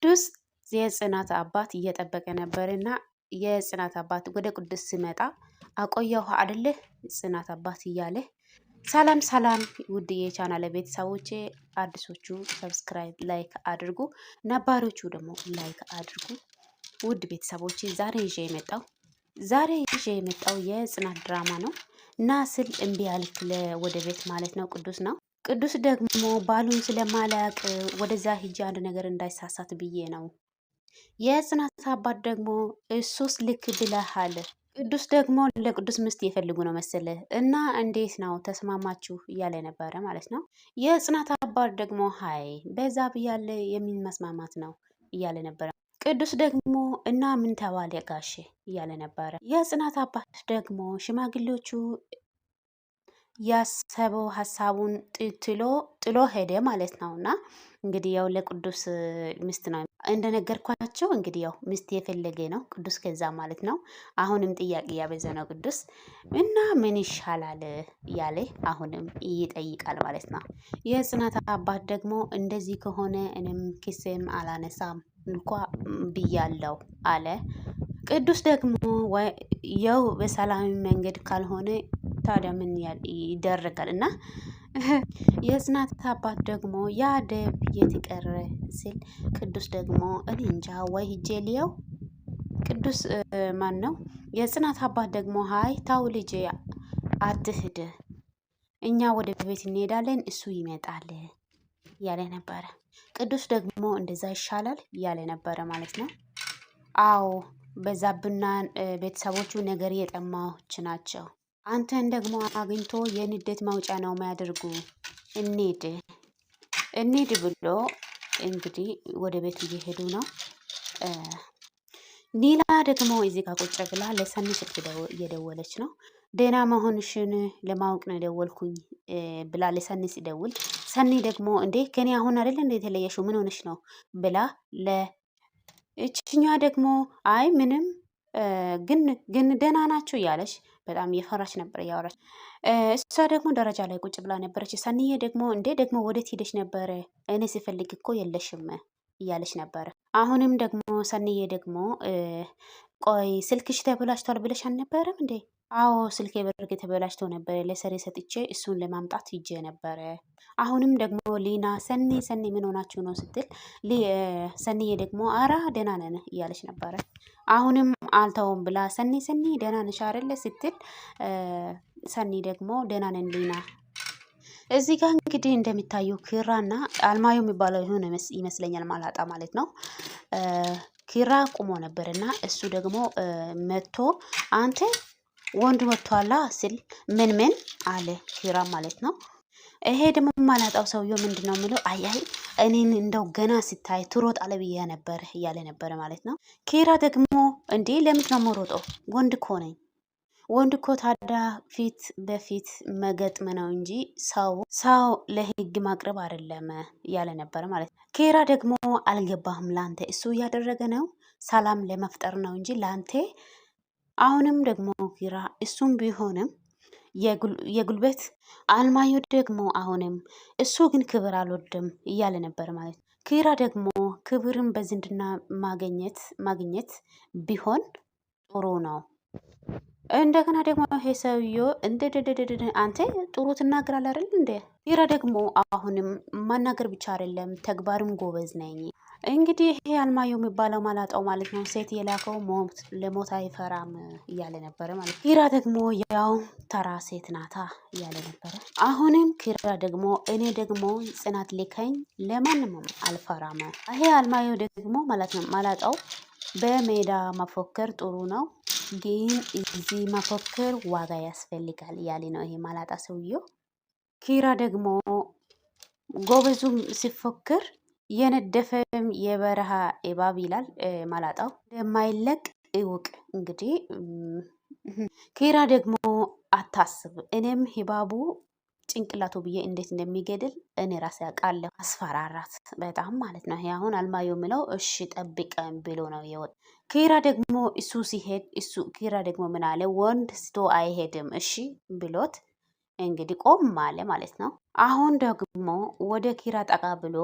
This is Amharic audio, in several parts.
ቅዱስ የጽናት አባት እየጠበቀ ነበርና የጽናት አባት ወደ ቅዱስ ሲመጣ አቆየሁ አይደለ ጽናት አባት እያለ ሰላም ሰላም፣ ውድ የቻናል ቤተሰቦቼ፣ አዲሶቹ ሰብስክራይብ ላይክ አድርጉ፣ ነባሮቹ ደግሞ ላይክ አድርጉ። ውድ ቤተሰቦቼ ዛሬ ይዤ የመጣው የጽናት ድራማ ነው እና ስል እምቢ አልክ ወደ ቤት ማለት ነው። ቅዱስ ነው። ቅዱስ ደግሞ ባሉን ስለማላቅ ወደዛ ሂጂ አንድ ነገር እንዳይሳሳት ብዬ ነው። የጽናት አባት ደግሞ እሱስ ልክ ብለሃል። ቅዱስ ደግሞ ለቅዱስ ምስት የፈልጉ ነው መሰለ እና እንዴት ነው ተስማማችሁ እያለ ነበረ ማለት ነው። የጽናት አባት ደግሞ ሀይ በዛ ብያለ የሚል መስማማት ነው እያለ ነበረ። ቅዱስ ደግሞ እና ምን ተባለ ጋሼ እያለ ነበረ። የጽናት አባት ደግሞ ሽማግሌዎቹ ያሰበው ሀሳቡን ጥሎ ሄደ ማለት ነው። እና እንግዲህ ያው ለቅዱስ ሚስት ነው እንደነገርኳቸው እንግዲህ ያው ሚስት የፈለገ ነው ቅዱስ ከዛ ማለት ነው። አሁንም ጥያቄ እያበዛ ነው ቅዱስ እና ምን ይሻላል እያለ አሁንም ይጠይቃል ማለት ነው። የጽናት አባት ደግሞ እንደዚህ ከሆነ እኔም ኪስም አላነሳም እንኳ ብያለው አለ። ቅዱስ ደግሞ ያው በሰላም መንገድ ካልሆነ ታዲያ ምን ይደረጋል? እና የጽናት አባት ደግሞ ያ ደብ የትቀረ ሲል ቅዱስ ደግሞ እኔ እንጃ ወይ ሂጄ ልየው። ቅዱስ ማን ነው? የጽናት አባት ደግሞ ሀይ ታው ልጄ አትሂድ፣ እኛ ወደ ቤት እንሄዳለን እሱ ይመጣል እያለ ነበረ። ቅዱስ ደግሞ እንደዛ ይሻላል እያለ ነበረ ማለት ነው። አዎ በዛብና ቤተሰቦቹ ነገር የጠማዎች ናቸው። አንተን ደግሞ አግኝቶ የንዴት ማውጫ ነው የሚያደርጉ። እንሂድ ብሎ እንግዲህ ወደ ቤቱ እየሄዱ ነው። ኒላ ደግሞ እዚህ ጋር ቁጭ ብላ ለሰኒ ስልክ እየደወለች ነው። ደህና መሆንሽን ለማወቅ ነው የደወልኩኝ ብላ ለሰኒ ሲደውል፣ ሰኒ ደግሞ እንዴ ከኔ አሁን አይደለ እንደ የተለየሽው ምን ሆነሽ ነው ብላ ለእችኛ ደግሞ አይ ምንም ግን ደህና ናቸው እያለች በጣም እየፈራች ነበር እያወራች። እሷ ደግሞ ደረጃ ላይ ቁጭ ብላ ነበረች። ሰኒዬ ደግሞ እንዴ ደግሞ ወዴት ሄደሽ ነበረ? እኔ ስፈልግ እኮ የለሽም እያለች ነበረ። አሁንም ደግሞ ሰኒዬ ደግሞ ቆይ ስልክሽ ተበላሽቷል ብለሽ አልነበረም እንዴ? አዎ ስልኬ በርግ ተበላሽቶ ነበረ ለሰሬ ሰጥቼ እሱን ለማምጣት ሂጄ ነበረ። አሁንም ደግሞ ሊና ሰኒ ምን ሆናችሁ ነው ስትል ሰኒዬ ደግሞ አራ ደህና ነን እያለች ነበረ። አሁንም አልተውም ብላ ሰኒ ደህና ነሽ አይደለ ስትል ሰኒ ደግሞ ደህና ነን ሊና። እዚህ ጋር እንግዲህ እንደሚታየው ኪራና አልማዮ የሚባለው የሆነ ይመስለኛል ማላጣ ማለት ነው። ኪራ ቁሞ ነበር እና እሱ ደግሞ መጥቶ አንተ ወንድ ወጥቷላ ሲል ምን አለ ኪራ ማለት ነው። ይሄ ደግሞ ማላጣው ሰውየው ምንድን ነው የሚለው አያይ እኔን እንደው ገና ሲታይ ትሮጥ አለብያ ነበር እያለ ነበረ ማለት ነው። ኪራ ደግሞ እንዴ ለምንድን ነው የምሮጠው? ወንድ እኮ ነኝ። ወንድ እኮ ታዲያ ፊት በፊት መገጥም ነው እንጂ ሰው ለህግ ማቅረብ አይደለም እያለ ነበረ ማለት ነው። ኪራ ደግሞ አልገባህም፣ ላንተ እሱ እያደረገ ነው ሰላም ለመፍጠር ነው እንጂ ላንተ። አሁንም ደግሞ ኪራ እሱም ቢሆንም የጉልበት አልማዮ ደግሞ አሁንም እሱ ግን ክብር አልወድም እያለ ነበር ማለት ነው። ኪራ ደግሞ ክብርን በዝንድና ማግኘት ቢሆን ጥሩ ነው። እንደገና ደግሞ ይሄ ሰውዬው አንተ ጥሩ ትናገራለህ አይደል እንዴ? ኪራ ደግሞ አሁንም ማናገር ብቻ አይደለም ተግባርም ጎበዝ ነኝ። እንግዲህ ይሄ አልማዮ የሚባለው ማላጣው ማለት ነው ሴት የላከው ለሞት አይፈራም እያለ ነበረ ማለት ነው። ኪራ ደግሞ ያው ተራ ሴት ናታ እያለ ነበረ። አሁንም ኪራ ደግሞ እኔ ደግሞ ጽናት ልከኝ ለማንም አልፈራም። ይሄ አልማዮ ደግሞ ማለት ነው ማላጣው በሜዳ መፎከር ጥሩ ነው ግን እዚህ መፎከር ዋጋ ያስፈልጋል እያለ ነው ይሄ ማላጣ ሰውዬው። ኪራ ደግሞ ጎበዙም ሲፎክር የነደፈም የበረሃ እባብ ይላል ማላጣው የማይለቅ እውቅ። እንግዲህ ኪራ ደግሞ አታስብ እኔም ሂባቡ ጭንቅላቱ ብዬ እንዴት እንደሚገድል እኔ ራሴ አውቃለሁ። አስፈራራት በጣም ማለት ነው። ይሄ አሁን አልማዮ የሚለው እሺ ጠብቀን ብሎ ነው የወጣ። ኪራ ደግሞ እሱ ሲሄድ ኪራ ደግሞ ምን አለ? ወንድ ስቶ አይሄድም እሺ ብሎት እንግዲህ ቆም አለ ማለት ነው። አሁን ደግሞ ወደ ኪራ ጠቃ ብሎ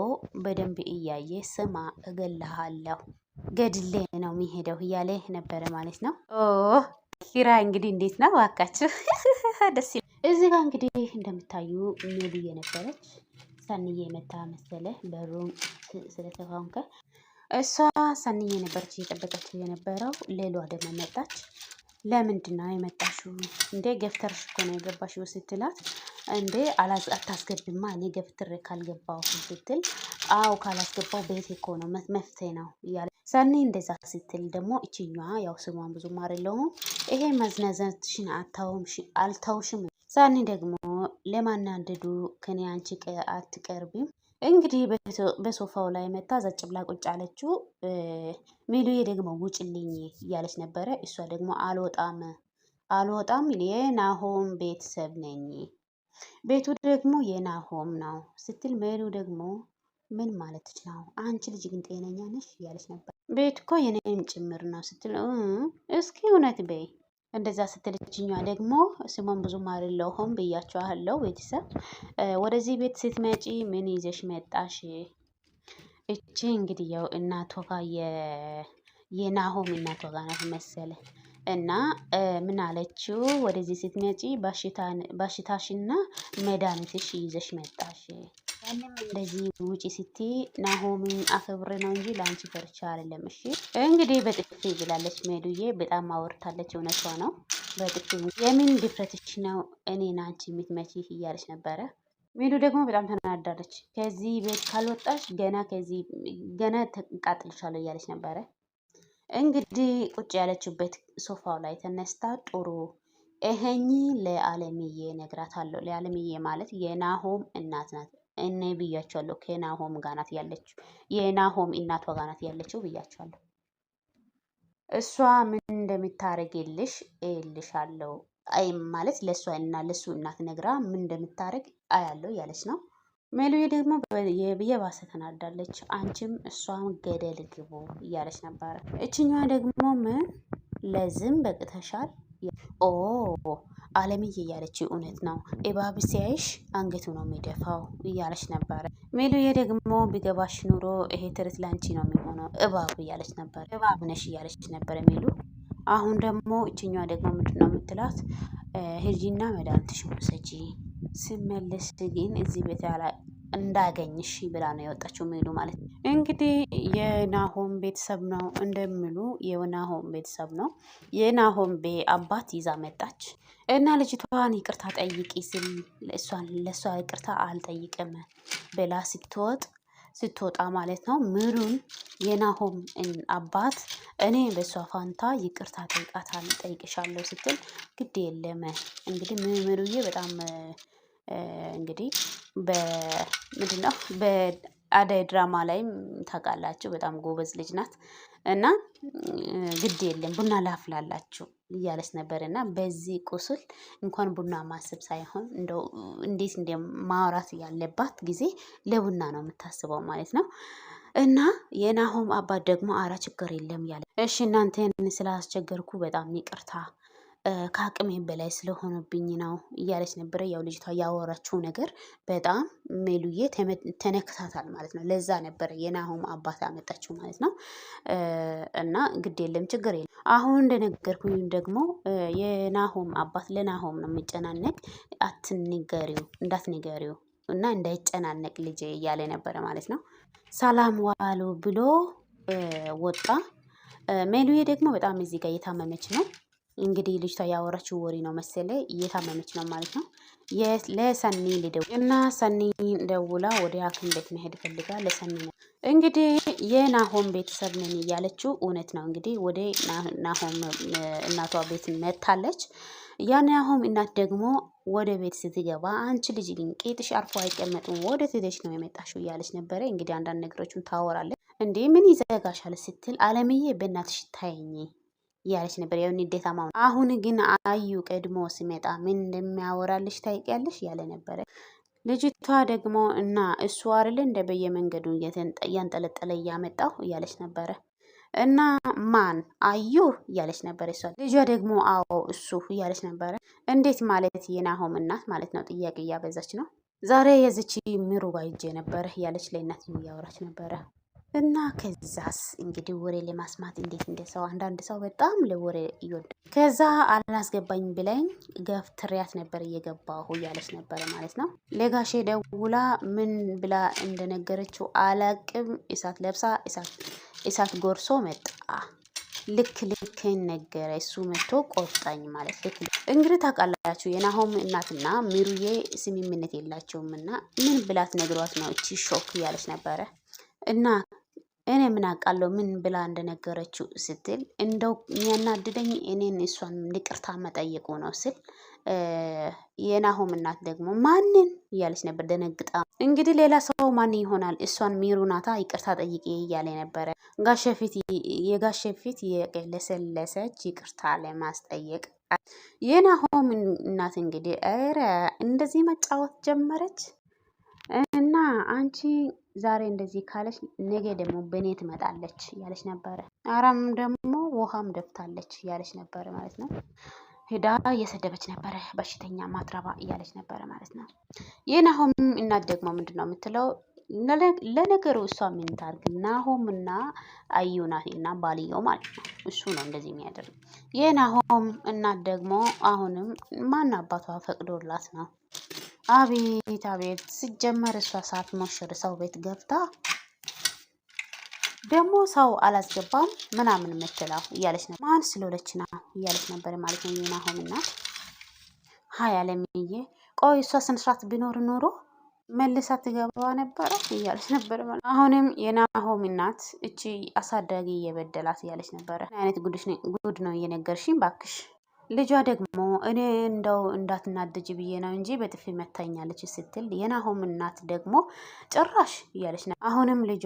በደንብ እያየ ስማ እገልሃለሁ ገድሌ ነው የሚሄደው እያለ ነበረ ማለት ነው። ኪራ እንግዲህ እንዴት ነው እባካችሁ ደስ ይላል። እዚህ ጋር እንግዲህ እንደምታዩ ሜሉ የነበረች ሰንዬ መታ መሰለ በሩም ስለተፋንከ እሷ ሰንዬ ነበረች እየጠበቀችው የነበረው። ሌሏ ደግሞ መጣች። ለምንድን ነው የመጣሽው እንዴ? ገፍተርሽ እኮ ነው የገባሽው ስትላት፣ እንዴ አታስገቢማ እኔ ገፍትሬ ካልገባው ስትል፣ አው ካላስገባው ቤቴ እኮ ነው መፍትሄ ነው እያለ ሰኒ እንደዛ ስትል ደግሞ እችኛዋ ያው ስሟን ብዙ አይደለሁም ይሄ መዝነዘትሽን አልተውሽም። ሰኒ ደግሞ ለማናደዱ ከኔ አንቺ አትቀርቢም እንግዲህ በሶፋው ላይ መታ ዘጭ ብላ ቁጭ አለችው። ሜሉዬ ደግሞ ውጭልኝ እያለች ነበረ። እሷ ደግሞ አልወጣም የናሆም ቤተሰብ ነኝ፣ ቤቱ ደግሞ የናሆም ነው ስትል፣ ሜሉ ደግሞ ምን ማለት ነው አንቺ ልጅ ግን ጤነኛ ነሽ እያለች ነበር። ቤት እኮ የኔም ጭምር ነው ስትል፣ እስኪ እውነት በይ እንደዛ ስትልችኛ ደግሞ ስሟን ብዙም አይደለሁም ብያቸዋለሁ። ቤተሰብ ወደዚህ ቤት ስትመጪ ምን ይዘሽ መጣሽ? እቺ እንግዲህ ያው እናቷ ጋር የናሆም እናቷ ጋር ናት መሰለ እና ምን አለችው? ወደዚህ ስትመጪ ባሽታሽና መድኃኒትሽ ይዘሽ መጣሽ። ያንም እንደዚህ ውጪ ስትይ ናሆምን አክብሬ ነው እንጂ ለአንቺ ፈርቻ አይደለም። እሺ እንግዲህ በጥፊ ብላለች ሜሉዬ። በጣም አወርታለች። እውነቷ ነው። በጥፊ የምን ድፍረትሽ ነው እኔን አንቺ የምትመቺ እያለች ነበረ። ሜሉ ደግሞ በጣም ተናዳለች። ከዚህ ቤት ካልወጣሽ ገና ተቃጥልሻለሁ እያለች ነበረ። እንግዲህ ቁጭ ያለችበት ሶፋው ላይ ተነስታ ጥሩ ይሄኝ ለአለምዬ ነግራታለሁ። ለአለምዬ ማለት የናሆም እናት ናት። እኔ ብያቸዋለሁ ከናሆም ጋር ናት ያለችው፣ የናሆም እናቷ ጋር ናት ያለችው ብያቸዋለሁ። እሷ ምን እንደምታረግልሽ እልሻለሁ። አይ ማለት ለእሷ እና ለሱ እናት ነግራ ምን እንደምታረግ አያለው እያለች ነው። ሜሉዬ ደግሞ የባሰ ተናዳለች። አንቺም እሷም ገደል ግቡ እያለች ነበረ። እችኛዋ ደግሞ ምን ለዝም በቅተሻል ኦ አለምዬ እያለች እውነት ነው እባብ ሲያይሽ አንገቱ ነው የሚደፋው እያለች ነበረ። ሜሉዬ ደግሞ ቢገባሽ ኑሮ ይሄ ትርት ላንቺ ነው የሚሆነው እባብ እያለች ነበር። እባብ ነሽ እያለች ነበረ ሜሉ። አሁን ደግሞ እችኛዋ ደግሞ ምንድን ነው የምትላት? ሂጂና መድኃኒትሽን ውሰጂ ስመለስ ግን እዚህ ቤት እንዳገኝሽ ብላ ነው የወጣችው ሜሉ ማለት ነው። እንግዲህ የናሆም ቤተሰብ ነው እንደሚሉ የናሆም ቤተሰብ ነው። የናሆም አባት ይዛ መጣች እና ልጅቷን ይቅርታ ጠይቂ ስል ለእሷ ይቅርታ አልጠይቅም ብላ ስትወጣ ማለት ነው። ምሩን የናሆም አባት እኔ በእሷ ፋንታ ይቅርታ ጠይቅሻለሁ ስትል፣ ግድ የለም እንግዲህ ምሩዬ በጣም እንግዲህ ምንድነው በአደይ ድራማ ላይም ታውቃላችሁ በጣም ጎበዝ ልጅ ናት እና ግድ የለም ቡና ላፍላላችሁ እያለች ነበር። እና በዚህ ቁስል እንኳን ቡና ማሰብ ሳይሆን እንደው እንዴት እንደማውራት ያለባት ጊዜ ለቡና ነው የምታስበው ማለት ነው። እና የናሆም አባት ደግሞ አራ ችግር የለም ያለ፣ እሺ እናንተን ስላስቸገርኩ በጣም ይቅርታ ከአቅሜ በላይ ስለሆነብኝ ነው እያለች ነበረ። ያው ልጅቷ ያወራችው ነገር በጣም ሜሉዬ ተነክታታል ማለት ነው። ለዛ ነበረ የናሆም አባት ያመጣችው ማለት ነው። እና ግድ የለም ችግር የለም። አሁን እንደነገርኩኝ ደግሞ የናሆም አባት ለናሆም ነው የሚጨናነቅ። እንዳትንገሪው እና እንዳይጨናነቅ ልጄ እያለ ነበረ ማለት ነው። ሰላም ዋሉ ብሎ ወጣ። ሜሉዬ ደግሞ በጣም እዚህ ጋር እየታመመች ነው። እንግዲህ ልጅቷ ያወራችው ወሬ ነው መሰለ እየታመመች ነው ማለት ነው። ለሰኒ ልደውል እና ሰኒ ደውላ ወደ ሐኪም ቤት መሄድ ፈልጋ ለሰኒ ነው እንግዲህ የናሆም ቤተሰብ ነን እያለችው እውነት ነው። እንግዲህ ወደ ናሆም እናቷ ቤት መታለች። የናሆም እናት ደግሞ ወደ ቤት ስትገባ አንቺ ልጅ ግን ቄጥሽ አርፎ አይቀመጥም ወደ ትደሽ ነው የመጣሽው እያለች ነበረ። እንግዲህ አንዳንድ ነገሮችን ታወራለች። እንዴ ምን ይዘጋሻል ስትል፣ አለምዬ በእናትሽ ታየኝ እያለች ነበር። ያው ንዴታማ አሁን ግን አዩ ቀድሞ ሲመጣ ምን እንደሚያወራልሽ ታውቂያለሽ እያለ ነበረ። ልጅቷ ደግሞ እና እሱ አይደል እንደ በየመንገዱ እያንጠለጠለ እያመጣው እያለች ነበረ። እና ማን አዩ እያለች ነበር እሷ። ልጇ ደግሞ አዎ እሱ እያለች ነበረ። እንዴት ማለት የናሆም እናት ማለት ነው። ጥያቄ እያበዛች ነው። ዛሬ የዚች ሚሩ ጋር ሂጄ ነበረ እያለች ለእናት እያወራች ነበረ። እና ከዛስ እንግዲህ ወሬ ለማስማት እንዴት እንደ ሰው አንዳንድ ሰው በጣም ለወሬ ይወዳል። ከዛ አላስገባኝ ብለኝ ገፍትሪያት ነበር እየገባሁ እያለች ነበረ ማለት ነው። ለጋሼ ደውላ ምን ብላ እንደነገረችው አላቅም። እሳት ለብሳ እሳት ጎርሶ መጣ። ልክን ነገረ። እሱ መጥቶ ቆጣኝ ማለት ልክ እንግዲህ ታውቃላችሁ የናሆም እናትና ሚሩዬ ስምምነት የላቸውም። እና ምን ብላት ነግሯት ነው እቺ ሾክ እያለች ነበረ። እና እኔ ምን አውቃለሁ ምን ብላ እንደነገረችው ስትል እንደው የሚያናድደኝ እኔን እሷን ይቅርታ መጠየቁ ነው ስል የናሆም እናት ደግሞ ማንን እያለች ነበር ደነግጣ። እንግዲህ ሌላ ሰው ማን ይሆናል? እሷን ሚሩ ናታ ይቅርታ ጠይቄ እያለ ነበረ። የጋሼ ፊት የለሰለሰች ይቅርታ ለማስጠየቅ የናሆም እናት እንግዲህ ኧረ እንደዚህ መጫወት ጀመረች። እና አንቺ ዛሬ እንደዚህ ካለች ነገ ደግሞ በእኔ ትመጣለች እያለች ነበረ። አራም ደግሞ ውሃም ደፍታለች እያለች ነበረ ማለት ነው። ሄዳ እየሰደበች ነበረ። በሽተኛ ማትረባ እያለች ነበረ ማለት ነው። የናሆም እናት ደግሞ ምንድን ነው የምትለው? ለነገሩ እሷ ምን ታርግ? ናሆም እና አዩ ናት እና ባልየው ማለት ነው። እሱ ነው እንደዚህ የሚያደርግ። የናሆም እናት ደግሞ አሁንም ማን አባቷ ፈቅዶላት ነው? አቤት አቤት! ሲጀመር እሷ ሳትሞሽር ሰው ቤት ገብታ ደግሞ ሰው አላስገባም ምናምን የምትለው እያለች ነበር። ማን ስለሆነች ነው እያለች ነበር ማለት ነው የናሆም እናት። ሀይ አለምዬ፣ ቆይ እሷ ስነስርዓት ቢኖር ኖሮ መልሳ ትገባ ነበረ እያለች ነበር ማለት። አሁንም የናሆም እናት እቺ አሳዳጊ እየበደላት እያለች ነበረ። አይነት ጉድ ነው እየነገርሽኝ ባክሽ። ልጇ ደግሞ እኔ እንደው እንዳትናደጅ ብዬ ነው እንጂ በጥፊ መታኛለች ስትል የናሆም እናት ደግሞ ጭራሽ እያለች ነው። አሁንም ልጇ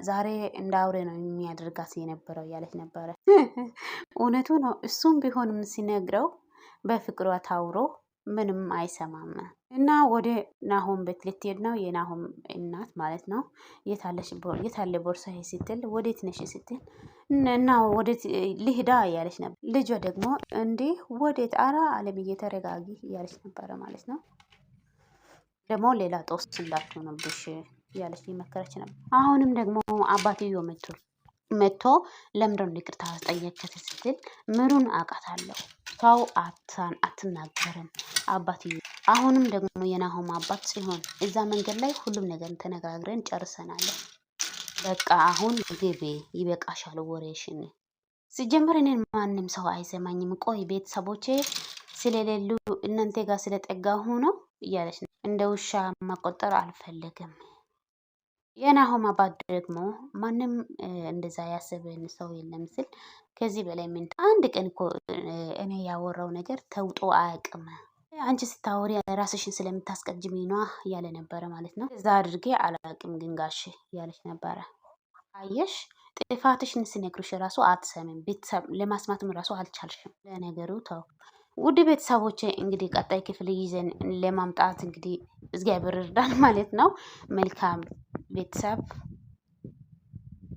ዛሬ እንደ አውሬ ነው የሚያደርጋት የነበረው እያለች ነበረ። እውነቱ ነው። እሱም ቢሆንም ሲነግረው በፍቅሯ ታውሮ ምንም አይሰማም። እና ወደ ናሆም ቤት ልትሄድ ነው የናሆም እናት ማለት ነው። የታለ ቦርሳ ስትል ወዴት ነሽ ስትል እና ወዴት ልሂዳ እያለች ነበር። ልጇ ደግሞ እንዲህ ወዴት? አራ አለምዬ ተረጋጊ እያለች ነበረ ማለት ነው። ደግሞ ሌላ ጦስ እንዳትሆንብሽ እያለች እየመከረች ነበር። አሁንም ደግሞ አባትዮ መጥቶ ለምንድነው ይቅርታ ጠየቅከት ስትል ምሩን አውቃታለሁ ሰው አትናገርም አባትዮ። አሁንም ደግሞ የናሆም አባት ሲሆን እዛ መንገድ ላይ ሁሉም ነገር ተነጋግረን ጨርሰናል። በቃ አሁን ግቢ ይበቃሻል ወሬሽን። ሲጀመር እኔን ማንም ሰው አይሰማኝም። ቆይ ቤተሰቦቼ ስለሌሉ እናንተ ጋር ስለጠጋሁ ነው እያለች ነው። እንደ ውሻ መቆጠር አልፈልግም። የናሆም አባት ደግሞ ማንም እንደዛ ያሰበን ሰው የለም ስል ከዚህ በላይ ምን አንድ ቀን እኮ እኔ ያወራው ነገር ተውጦ አያውቅም። አንቺ ስታወሪ ራስሽን ስለምታስቀጅሚ ነዋ እያለ ነበረ ማለት ነው። እዛ አድርጌ አላውቅም ግን ጋሽ እያለች ነበረ። አየሽ ጥፋትሽን ስነግሩሽ ራሱ አትሰሚም። ቤተሰብ ለማስማትም ራሱ አልቻልሽም። ለነገሩ ተው። ውድ ቤተሰቦች እንግዲህ ቀጣይ ክፍል ይዘን ለማምጣት እንግዲህ እግዚአብሔር እርዳን ማለት ነው። መልካም ቤተሰብ